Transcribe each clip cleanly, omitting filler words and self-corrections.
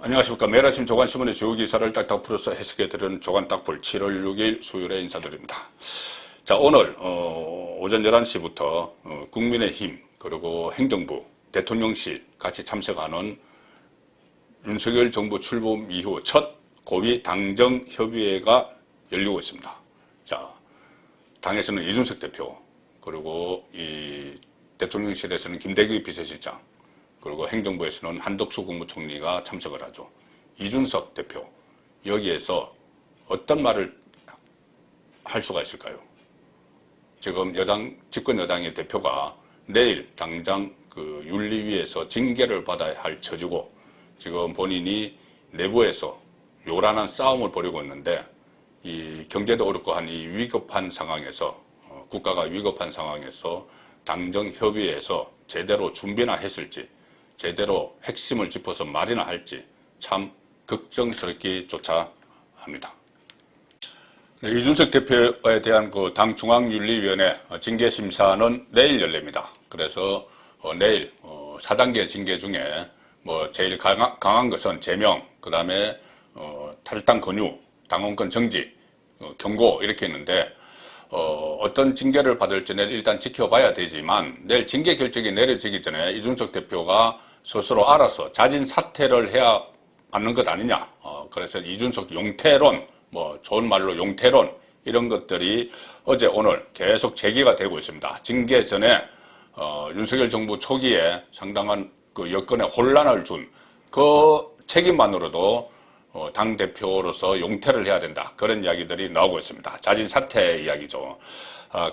안녕하십니까. 매일 아침 조간신문의 주요 기사를 딱딱 풀어서 해석해드리는 조간딱풀 7월 6일 수요일에 인사드립니다. 자, 오늘 오전 11시부터 국민의힘 그리고 행정부, 대통령실 같이 참석하는 윤석열 정부 출범 이후 첫 고위 당정협의회가 열리고 있습니다. 자, 당에서는 이준석 대표, 그리고 이 대통령실에서는 김대기 비서실장, 그리고 행정부에서는 한덕수 국무총리가 참석을 하죠. 이준석 대표, 여기에서 어떤 말을 할 수가 있을까요? 지금 집권 여당의 대표가 내일 당장 그 윤리위에서 징계를 받아야 할 처지고, 지금 본인이 내부에서 요란한 싸움을 벌이고 있는데, 이 경제도 어렵고 한 이 위급한 상황에서, 국가가 위급한 상황에서 당정협의회에서 제대로 준비나 했을지, 제대로 핵심을 짚어서 말이나 할지 참 걱정스럽기조차 합니다. 이준석 대표에 대한 그 당 중앙윤리위원회 징계 심사는 내일 열립니다. 그래서 내일 4단계 징계 중에 뭐 제일 강한 것은 제명, 그 다음에 탈당 권유, 당원권 정지, 경고 이렇게 있는데, 어떤 징계를 받을지 내일 일단 지켜봐야 되지만, 내일 징계 결정이 내려지기 전에 이준석 대표가 스스로 알아서 자진 사퇴를 해야 맞는 것 아니냐. 그래서 이준석 용태론, 뭐 좋은 말로 용태론, 이런 것들이 어제 오늘 계속 제기가 되고 있습니다. 징계 전에 윤석열 정부 초기에 상당한 그 여건에 혼란을 준 그 책임만으로도 당대표로서 용퇴를 해야 된다. 그런 이야기들이 나오고 있습니다. 자진 사퇴 이야기죠.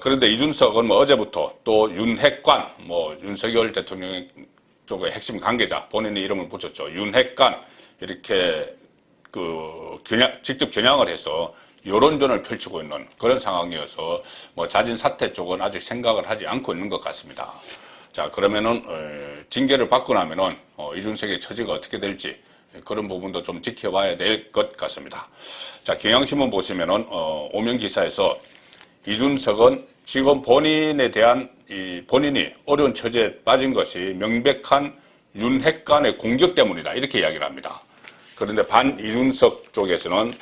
그런데 이준석은 뭐 어제부터 또 윤핵관, 뭐 윤석열 대통령 쪽의 핵심 관계자, 본인의 이름을 붙였죠. 윤핵관, 이렇게 직접 겨냥을 해서 여론전을 펼치고 있는 그런 상황이어서 뭐 자진 사퇴 쪽은 아직 생각을 하지 않고 있는 것 같습니다. 자, 그러면은 징계를 받고 나면은 이준석의 처지가 어떻게 될지 그런 부분도 좀 지켜봐야 될 것 같습니다. 자, 경향신문 보시면은 오면 기사에서 이준석은 지금 본인에 대한 본인이 어려운 처지에 빠진 것이 명백한 윤핵관의 공격 때문이다, 이렇게 이야기를 합니다. 그런데 반 이준석 쪽에서는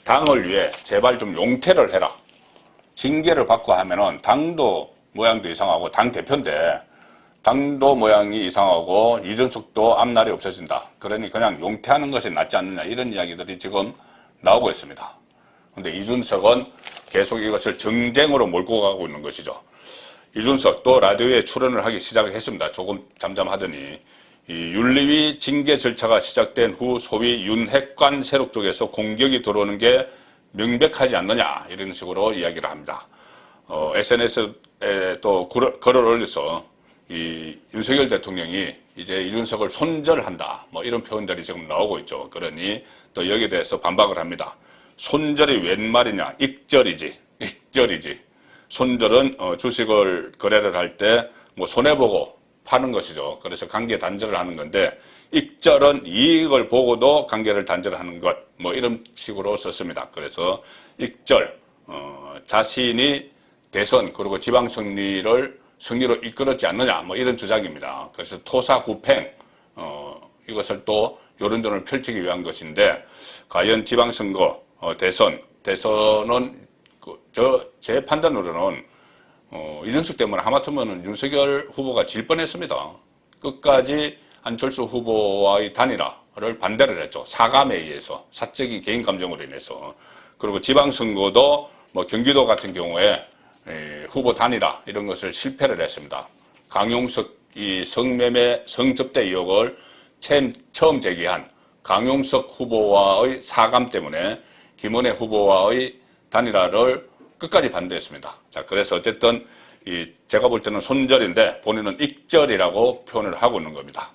당을 위해 제발 좀 용퇴를 해라. 징계를 받고 하면은 당도 모양도 이상하고 당 대표인데 당도 모양이 이상하고 이준석도 앞날이 없어진다. 그러니 그냥 용퇴하는 것이 낫지 않느냐, 이런 이야기들이 지금 나오고 있습니다. 그런데 이준석은 계속 이것을 정쟁으로 몰고 가고 있는 것이죠. 이준석 또 라디오에 출연을 하기 시작했습니다. 조금 잠잠하더니 이 윤리위 징계 절차가 시작된 후 소위 윤핵관 세력 쪽에서 공격이 들어오는 게 명백하지 않느냐, 이런 식으로 이야기를 합니다. SNS에 또 글을 올려서 이 윤석열 대통령이 이제 이준석을 손절한다, 뭐 이런 표현들이 지금 나오고 있죠. 그러니 또 여기에 대해서 반박을 합니다. 손절이 웬 말이냐? 익절이지. 손절은 주식을 거래를 할 때 뭐 손해보고 파는 것이죠. 그래서 관계 단절을 하는 건데, 익절은 이익을 보고도 관계를 단절하는 것, 뭐 이런 식으로 썼습니다. 그래서 익절, 자신이 대선 그리고 지방 승리로 이끌었지 않느냐, 뭐 이런 주장입니다. 그래서 토사구팽, 이것을 또 여론전을 펼치기 위한 것인데, 과연 지방선거, 대선은 제 판단으로는 이준석 때문에 하마터면 윤석열 후보가 질 뻔했습니다. 끝까지 안철수 후보와의 단일화를 반대를 했죠. 사감에 의해서, 사적인 개인 감정으로 인해서. 그리고 지방선거도 뭐 경기도 같은 경우에 후보 단일화 이런 것을 실패를 했습니다. 강용석 이 성매매 성접대 의혹을 처음 제기한 강용석 후보와의 사감 때문에 김은혜 후보와의 단일화를 끝까지 반대했습니다. 자, 그래서 어쨌든 제가 볼 때는 손절인데 본인은 익절이라고 표현을 하고 있는 겁니다.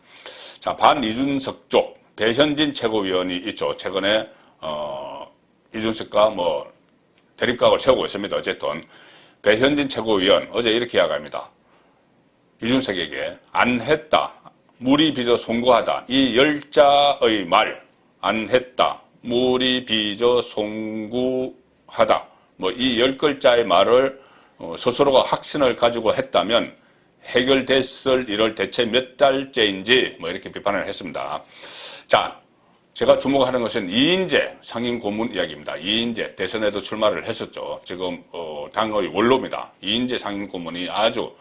자, 반 이준석 쪽 배현진 최고위원이 있죠. 최근에 이준석과 뭐 대립각을 세우고 있습니다. 어쨌든 배현진 최고위원 어제 이렇게 이야기합니다. 이준석에게 안 했다, 무리 빚어 송구하다, 이 열자의 말, 안 했다, 무리 빚어 송구하다, 뭐 이 10글자의 말을 스스로가 확신을 가지고 했다면 해결됐을 일을 대체 몇 달째인지 뭐 이렇게 비판을 했습니다. 자, 제가 주목하는 것은 이인재 상임 고문 이야기입니다. 이인재 대선에도 출마를 했었죠. 지금 당의 원로입니다. 이인재 상임 고문이 아주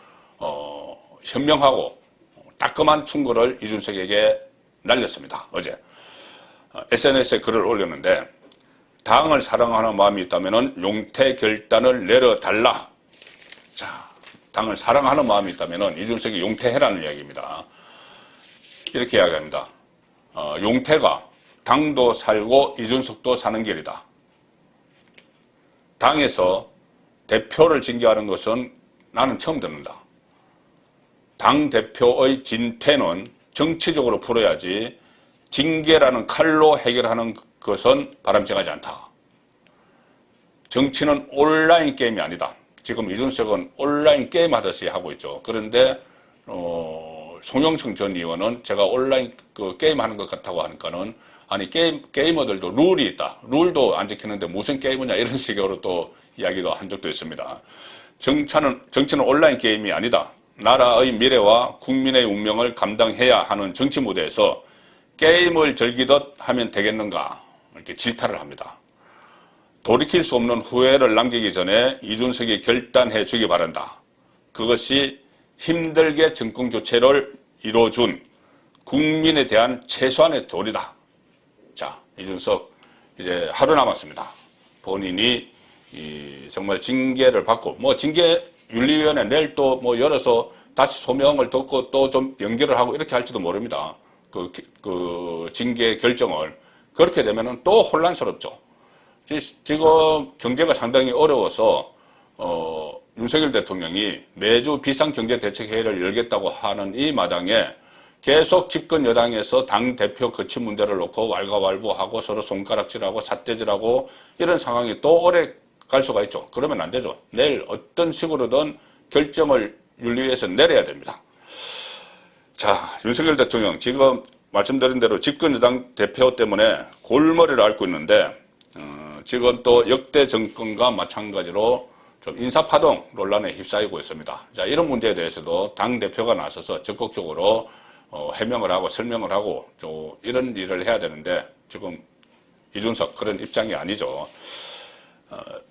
현명하고 따끔한 충고를 이준석에게 날렸습니다. 어제 SNS에 글을 올렸는데, 당을 사랑하는 마음이 있다면 용태 결단을 내려달라. 자, 당을 사랑하는 마음이 있다면 이준석이 용태해라는 이야기입니다. 이렇게 이야기합니다. 용태가 당도 살고 이준석도 사는 길이다. 당에서 대표를 징계하는 것은 나는 처음 듣는다. 당대표의 진퇴는 정치적으로 풀어야지 징계라는 칼로 해결하는 것은 바람직하지 않다. 정치는 온라인 게임이 아니다. 지금 이준석은 온라인 게임 하듯이 하고 있죠. 그런데 송영성 전 의원은 제가 온라인 게임 하는 것 같다고 하니까는, 아니 게이머들도 룰이 있다. 룰도 안 지키는데 무슨 게임이냐, 이런 식으로 또 이야기도 한 적도 있습니다. 정치는 온라인 게임이 아니다. 나라의 미래와 국민의 운명을 감당해야 하는 정치 무대에서 게임을 즐기듯 하면 되겠는가, 이렇게 질타를 합니다. 돌이킬 수 없는 후회를 남기기 전에 이준석이 결단해 주기 바란다. 그것이 힘들게 정권 교체를 이뤄준 국민에 대한 최소한의 도리다. 자, 이준석 이제 하루 남았습니다. 본인이 정말 징계를 받고, 징계윤리위원회 내일 또 열어서 다시 소명을 듣고 또 좀 연결을 하고 이렇게 할지도 모릅니다. 그 징계 결정을. 그렇게 되면은 또 혼란스럽죠. 지금 경제가 상당히 어려워서 윤석열 대통령이 매주 비상경제대책회의를 열겠다고 하는 이 마당에 계속 집권 여당에서 당대표 거취 문제를 놓고 왈가왈부하고 서로 손가락질하고 삿대질하고 이런 상황이 또 오래 갈 수가 있죠. 그러면 안 되죠. 내일 어떤 식으로든 결정을 윤리위에서 내려야 됩니다. 자, 윤석열 대통령 지금 말씀드린 대로 집권 여당 대표 때문에 골머리를 앓고 있는데, 지금 또 역대 정권과 마찬가지로 좀 인사파동 논란에 휩싸이고 있습니다. 자, 이런 문제에 대해서도 당대표가 나서서 적극적으로 해명을 하고 설명을 하고 좀 이런 일을 해야 되는데, 지금 이준석 그런 입장이 아니죠.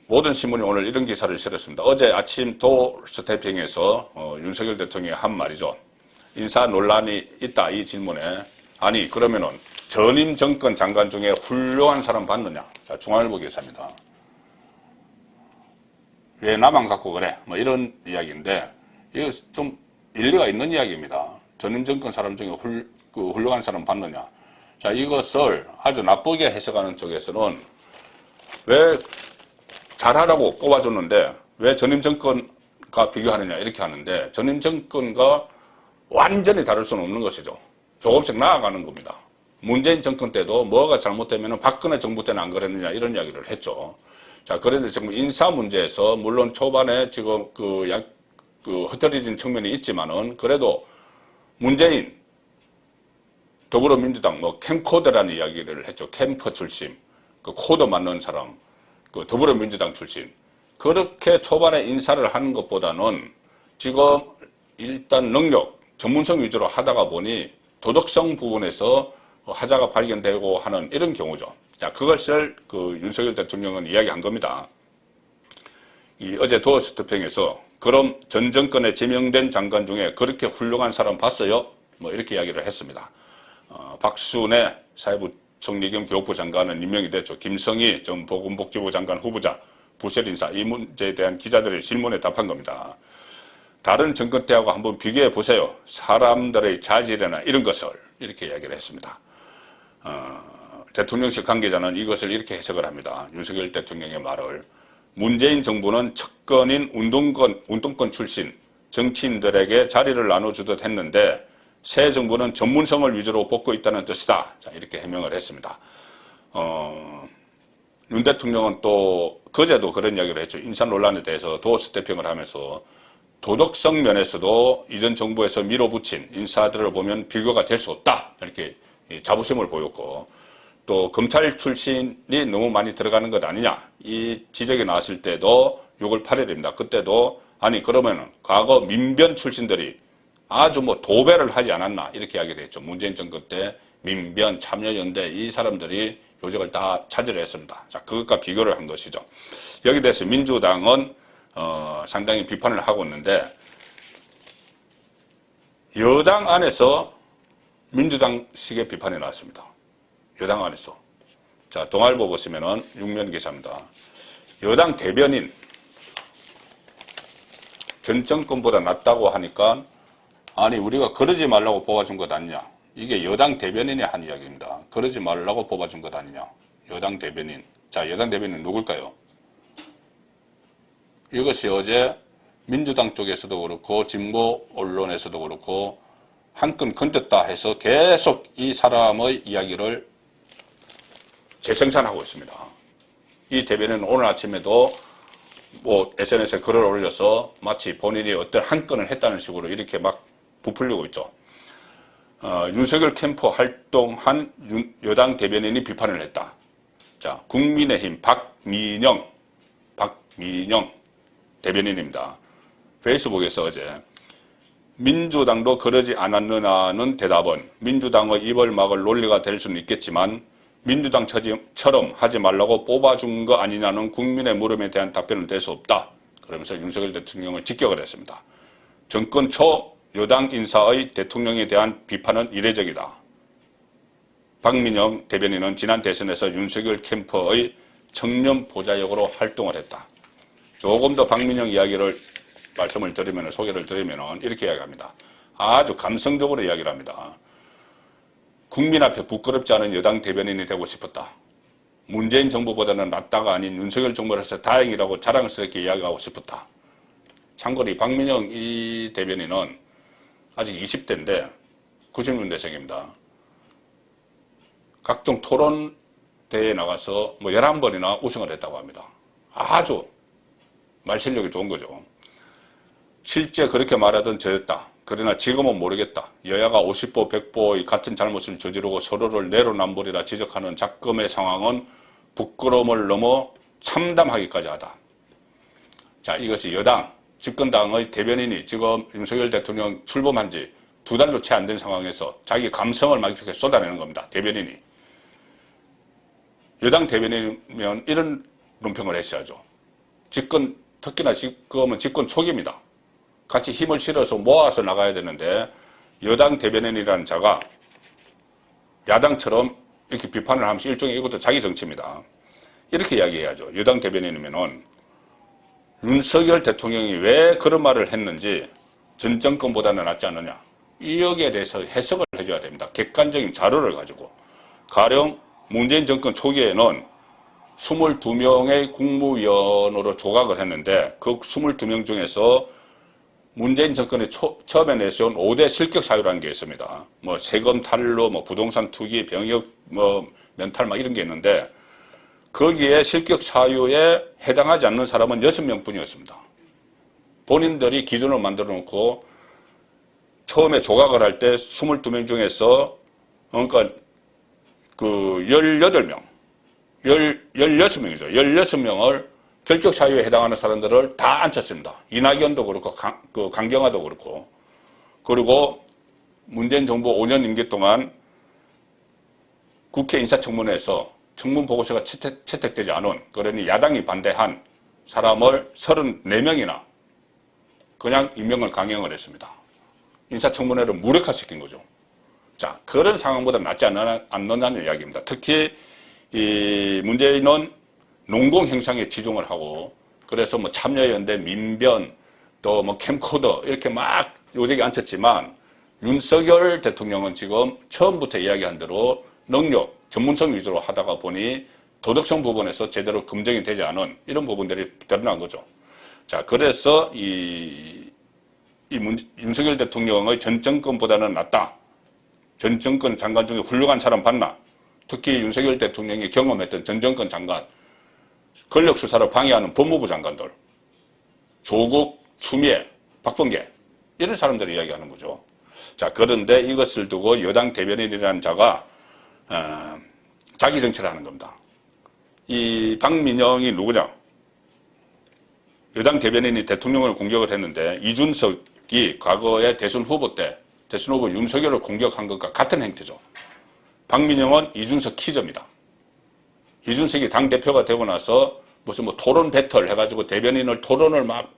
모든 신문이 오늘 이런 기사를 실었습니다. 어제 아침 도스태핑에서 윤석열 대통령이 한 말이죠. 인사 논란이 있다, 이 질문에. 아니, 그러면은 전임 정권 장관 중에 훌륭한 사람 봤느냐? 자, 중앙일보 기사입니다. 왜 나만 갖고 그래? 이런 이야기인데, 이거 좀 일리가 있는 이야기입니다. 전임 정권 사람 중에 훌륭한 사람 봤느냐? 자, 이것을 아주 나쁘게 해석하는 쪽에서는 왜 잘하라고 뽑아줬는데 왜 전임 정권과 비교하느냐, 이렇게 하는데, 전임 정권과 완전히 다를 수는 없는 것이죠. 조금씩 나아가는 겁니다. 문재인 정권 때도 뭐가 잘못되면 박근혜 정부 때는 안 그랬느냐, 이런 이야기를 했죠. 자, 그런데 지금 인사 문제에서 물론 초반에 지금 흐트러진 측면이 있지만은, 그래도 문재인 더불어민주당 캠코더라는 이야기를 했죠. 캠퍼 출신, 코더 맞는 사람, 더불어민주당 출신. 그렇게 초반에 인사를 하는 것보다는 지금 일단 능력, 전문성 위주로 하다가 보니 도덕성 부분에서 하자가 발견되고 하는 이런 경우죠. 자, 그것을 윤석열 대통령은 이야기한 겁니다. 어제 도어스태핑에서 그럼 전 정권에 지명된 장관 중에 그렇게 훌륭한 사람 봤어요? 이렇게 이야기를 했습니다. 박순애 사회부총리 겸 교육부 장관은 임명이 됐죠. 김성희 전 보건복지부 장관 후보자 부실 인사, 이 문제에 대한 기자들의 질문에 답한 겁니다. 다른 정권 때하고 한번 비교해 보세요. 사람들의 자질이나 이런 것을, 이렇게 이야기를 했습니다. 대통령실 관계자는 이것을 이렇게 해석을 합니다. 윤석열 대통령의 말을. 문재인 정부는 척건인 운동권 출신 정치인들에게 자리를 나눠주듯 했는데 새 정부는 전문성을 위주로 뽑고 있다는 뜻이다. 자, 이렇게 해명을 했습니다. 윤 대통령은 또 그제도 그런 이야기를 했죠. 인사 논란에 대해서 도어스태핑을 하면서 도덕성 면에서도 이전 정부에서 밀어붙인 인사들을 보면 비교가 될 수 없다, 이렇게 자부심을 보였고, 또 검찰 출신이 너무 많이 들어가는 것 아니냐, 이 지적이 나왔을 때도 6월 8일입니다. 그때도 아니 그러면 과거 민변 출신들이 아주 도배를 하지 않았나, 이렇게 이야기를 했죠. 문재인 정권 때 민변, 참여연대 이 사람들이 요직을 다 차지를 했습니다. 자, 그것과 비교를 한 것이죠. 여기 대해서 민주당은 상당히 비판을 하고 있는데 여당 안에서 민주당식의 비판이 나왔습니다. 여당 안에서. 자, 동아일보 보시면은 육면 기사입니다. 여당 대변인 전 정권보다 낫다고 하니까 아니 우리가 그러지 말라고 뽑아준 것 아니냐. 이게 여당 대변인이 한 이야기입니다. 그러지 말라고 뽑아준 것 아니냐. 여당 대변인. 자, 여당 대변인 누굴까요? 이것이 어제 민주당 쪽에서도 그렇고 진보 언론에서도 그렇고 한 건 건졌다 해서 계속 이 사람의 이야기를 재생산하고 있습니다. 이 대변인은 오늘 아침에도 뭐 SNS에 글을 올려서 마치 본인이 어떤 한 건을 했다는 식으로 이렇게 막 부풀리고 있죠. 윤석열 캠프 활동한 여당 대변인이 비판을 했다. 자, 국민의힘 박민영 대변인입니다. 페이스북에서 어제 민주당도 그러지 않았느냐는 대답은 민주당의 입을 막을 논리가 될 수는 있겠지만 민주당처럼 하지 말라고 뽑아준 거 아니냐는 국민의 물음에 대한 답변은 될 수 없다. 그러면서 윤석열 대통령을 직격을 했습니다. 정권 초 여당 인사의 대통령에 대한 비판은 이례적이다. 박민영 대변인은 지난 대선에서 윤석열 캠프의 청년 보좌역으로 활동을 했다. 조금 더 박민영 이야기를 말씀을 드리면, 소개를 드리면 이렇게 이야기합니다. 아주 감성적으로 이야기를 합니다. 국민 앞에 부끄럽지 않은 여당 대변인이 되고 싶었다. 문재인 정부보다는 낫다가 아닌 윤석열 정부라서 다행이라고 자랑스럽게 이야기하고 싶었다. 참고로 이 박민영 이 대변인은 아직 20대인데 90년대생입니다. 각종 토론대회에 나가서 뭐 11번이나 우승을 했다고 합니다. 아주 말 실력이 좋은 거죠. 실제 그렇게 말하던 저였다. 그러나 지금은 모르겠다. 여야가 50보 100보의 같은 잘못을 저지르고 서로를 내로남불이라 지적하는 작금의 상황은 부끄러움을 넘어 참담하기까지 하다. 자, 이것이 여당, 집권당의 대변인이 지금 윤석열 대통령 출범한 지 2달도 채 안 된 상황에서 자기 감성을 막 이렇게 쏟아내는 겁니다. 대변인이. 여당 대변인이면 이런 논평을 했어야죠. 특히나 지금은 집권 초기입니다. 같이 힘을 실어서 모아서 나가야 되는데 여당 대변인이라는 자가 야당처럼 이렇게 비판을 하면서 일종의 이것도 자기 정치입니다. 이렇게 이야기해야죠. 여당 대변인이면은 윤석열 대통령이 왜 그런 말을 했는지 전 정권보다는 낫지 않느냐. 여기에 대해서 해석을 해줘야 됩니다. 객관적인 자료를 가지고. 가령 문재인 정권 초기에는 22명의 국무위원으로 조각을 했는데 그 22명 중에서 문재인 정권이 처음에 내세운 5대 실격 사유라는 게 있습니다. 뭐 세금 탈루, 뭐 부동산 투기, 병역, 뭐 면탈 막 이런 게 있는데 거기에 실격 사유에 해당하지 않는 사람은 6명 뿐이었습니다. 본인들이 기준을 만들어 놓고 처음에 조각을 할 때 22명 중에서 그러니까 그 18명, 16명이죠. 16명을 결격 사유에 해당하는 사람들을 다 앉혔습니다. 이낙연도 그렇고 강경화도 그렇고. 그리고 문재인 정부 5년 임기 동안 국회 인사청문회에서 청문 보고서가 채택되지 않은, 그러니 야당이 반대한 사람을 34명이나 그냥 임명을 강행을 했습니다. 인사청문회를 무력화시킨 거죠. 자, 그런 상황보다 낫지 않느냐는 이야기입니다. 특히 이 문재인은 농공 행상에 치중을 하고, 그래서 뭐 참여연대, 민변, 또 뭐 캠코더 이렇게 막 요직에 앉혔지만 윤석열 대통령은 지금 처음부터 이야기한 대로 능력, 전문성 위주로 하다가 보니 도덕성 부분에서 제대로 검증이 되지 않은 이런 부분들이 드러난 거죠. 자, 그래서 윤석열 대통령의 전 정권보다는 낫다. 전 정권 장관 중에 훌륭한 사람 봤나? 특히 윤석열 대통령이 경험했던 전 정권 장관, 권력 수사를 방해하는 법무부 장관들, 조국, 추미애, 박범계 이런 사람들이 이야기하는 거죠. 자, 그런데 이것을 두고 여당 대변인이라는 자가 자기 정치를 하는 겁니다. 이 박민영이 누구냐? 여당 대변인이 대통령을 공격을 했는데 이준석이 과거에 대선 후보 때 대선 후보 윤석열을 공격한 것과 같은 행태죠. 박민영은 이준석 키즈입니다. 이준석이 당대표가 되고 나서 무슨 뭐 토론 배틀 해가지고 대변인을 토론을 막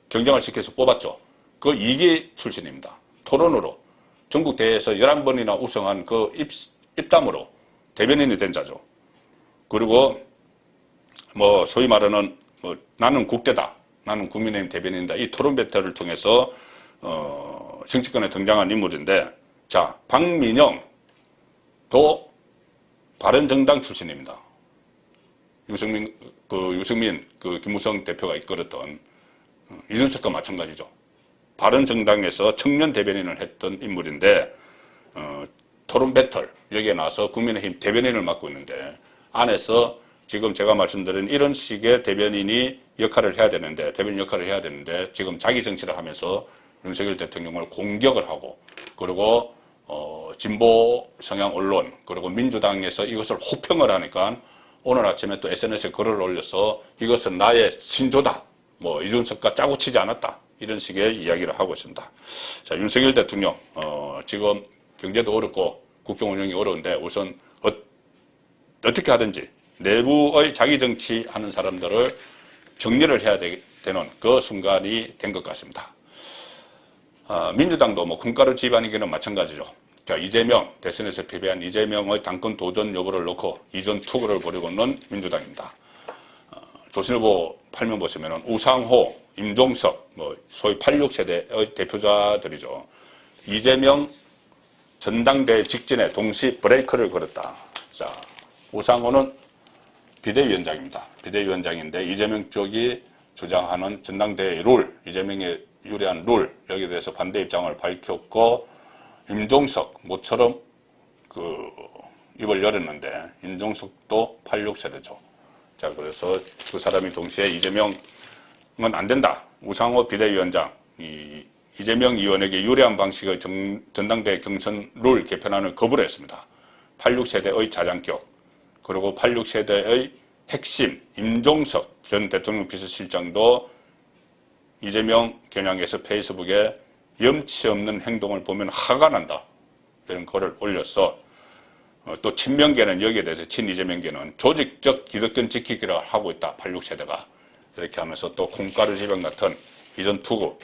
경쟁을 시켜서 뽑았죠. 그 2기 출신입니다. 토론으로. 전국 대회에서 11번이나 우승한 그 입담으로 대변인이 된 자죠. 그리고 뭐 소위 말하는 뭐 나는 국대다. 나는 국민의힘 대변인이다. 이 토론 배틀을 통해서 정치권에 등장한 인물인데, 자, 박민영도 바른정당 출신입니다. 유승민 김무성 대표가 이끌었던 이준석과 마찬가지죠. 바른정당에서 청년 대변인을 했던 인물인데, 토론 배틀 여기에 나와서 국민의힘 대변인을 맡고 있는데, 안에서 지금 제가 말씀드린 이런 식의 대변인 역할을 해야 되는데 지금 자기 정치를 하면서 윤석열 대통령을 공격을 하고, 그리고 진보 성향 언론, 그리고 민주당에서 이것을 호평을 하니까 오늘 아침에 또 SNS에 글을 올려서 이것은 나의 신조다. 뭐 이준석과 짜고 치지 않았다. 이런 식의 이야기를 하고 있습니다. 자, 윤석열 대통령 지금 경제도 어렵고 국정 운영이 어려운데 우선 어떻게 하든지 내부의 자기 정치하는 사람들을 정리를 해야 되는 그 순간이 된 것 같습니다. 민주당도 뭐 콩가루 집안이기는 마찬가지죠. 자, 이재명, 대선에서 패배한 이재명의 당권 도전 여부를 놓고 이전 투구를 벌이고 있는 민주당입니다. 조선일보 8면 보시면은 우상호, 임종석, 뭐 소위 86세대의 대표자들이죠. 이재명 전당대회 직전에 동시 브레이크를 걸었다. 자, 우상호는 비대위원장입니다. 비대위원장인데 이재명 쪽이 주장하는 전당대회 룰, 이재명의 유리한 룰, 여기에 대해서 반대 입장을 밝혔고, 임종석, 모처럼 입을 열었는데, 임종석도 86세대죠. 자, 그래서 두 사람이 동시에 이재명은 안 된다. 우상호 비대위원장, 이재명 의원에게 유리한 방식의 전당대회 경선 룰 개편안을 거부를 했습니다. 86세대의 자장격, 그리고 86세대의 핵심, 임종석 전 대통령 비서실장도 이재명 겨냥해서 페이스북에 염치 없는 행동을 보면 화가 난다. 이런 글을 올려서 또 친명계는 여기에 대해서 친이재명계는 조직적 기득권 지키기를 하고 있다. 86세대가. 이렇게 하면서 또 콩가루 지병 같은 이전 투구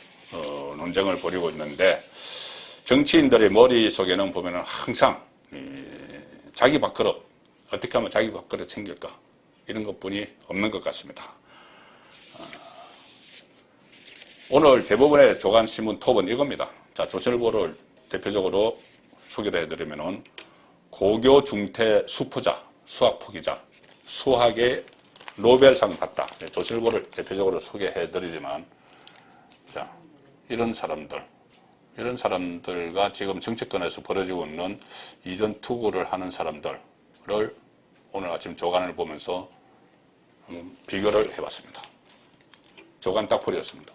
논쟁을 벌이고 있는데, 정치인들의 머릿속에는 보면은 항상 자기 밥그릇, 어떻게 하면 자기 밥그릇 챙길까, 이런 것뿐이 없는 것 같습니다. 오늘 대부분의 조간신문 톱은 이겁니다. 자, 조선일보를 대표적으로 소개를 해드리면은 고교 중퇴 수포자, 수학 포기자, 수학의 노벨상 받다. 조선일보를 대표적으로 소개해드리지만, 자, 이런 사람들과 지금 정치권에서 벌어지고 있는 이전 투구를 하는 사람들을 오늘 아침 조간을 보면서 비교를 해봤습니다. 조간 딱풀이었습니다.